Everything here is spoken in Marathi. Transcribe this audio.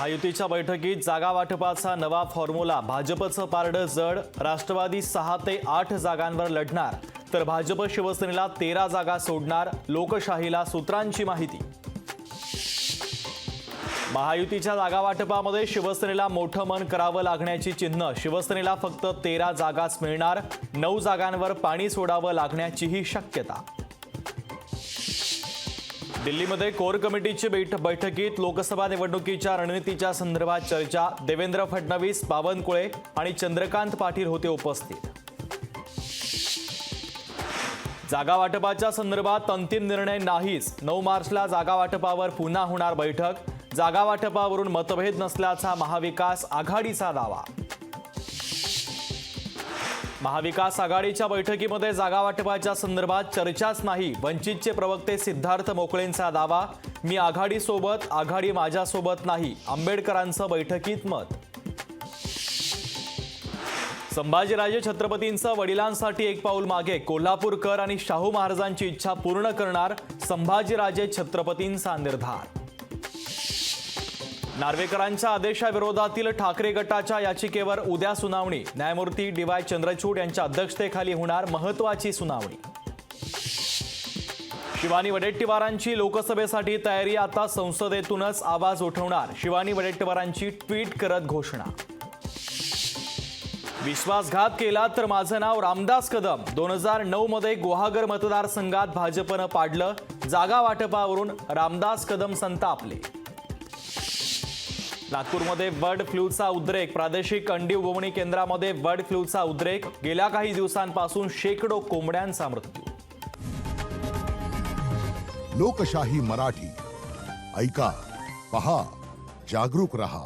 महायुतीच्या बैठकीत जागा वाटपाचा नवा फॉर्म्युला। भाजपचं पारडं जड। राष्ट्रवादी 6 ते 8 जागांवर लढणार, तर भाजप शिवसेनेला 13 जागा सोडणार। लोकशाहीला सूत्रांची माहिती। महायुतीच्या जागा वाटपामध्ये शिवसेनेला मोठं मन करावं लागण्याची चिन्ह। शिवसेनेला फक्त 13 जागाच मिळणार। 9 जागांवर पाणी सोडावं लागण्याचीही शक्यता। दिल्लीमध्ये कोर कमिटीची बैठकीत लोकसभा निवडणुकीच्या रणनीतीच्या संदर्भात चर्चा। देवेंद्र फडणवीस, बावनकुळे आणि चंद्रकांत पाटील होते उपस्थित। जागा वाटपाच्या संदर्भात अंतिम निर्णय नाहीच। 9 मार्चला जागा वाटपावर पुन्हा होणार बैठक। जागा वाटपावरून मतभेद नसल्याचा महाविकास आघाडीचा दावा। महाविकास आघाडीच्या बैठकीमध्ये जागा वाटपाच्या संदर्भात चर्चाच नाही। वंचितचे प्रवक्ते सिद्धार्थ मोकळेंचा दावा। मी आघाडीसोबत, आघाडी माझ्यासोबत नाही, आंबेडकरांचं बैठकीत मत। संभाजीराजे छत्रपतींचं वडिलांसाठी एक पाऊल मागे। कोल्हापूरकर आणि शाहू महाराजांची इच्छा पूर्ण करणार। संभाजीराजे छत्रपतींचा निर्धार। नार्वेकरांच्या आदेशाविरोधातील ठाकरे गटाच्या याचिकेवर उद्या सुनावणी। न्यायमूर्ती डी.वाय. चंद्रचूड यांच्या अध्यक्षतेखाली होणार महत्त्वाची सुनावणी। शिवानी वडेट्टीवारांची लोकसभेसाठी तयारी। आता संसदेतूनच आवाज उठवणार। शिवानी वडेट्टीवारांची ट्विट करत घोषणा। विश्वासघात केला तर माझं नाव रामदास कदम। 2009 मध्ये गुहागर मतदारसंघात भाजपनं पाडलं। जागा वाटपावरून रामदास कदम संतापले। नागपूरमध्ये बर्ड फ्लूचा उद्रेक। प्रादेशिक अंडी उबवणी केंद्रामध्ये बर्ड फ्लूचा उद्रेक। गेल्या काही दिवसांपासून शेकडो कोंबड्यांचा मृत्यू। लोकशाही मराठी ऐका, पहा, जागरूक रहा।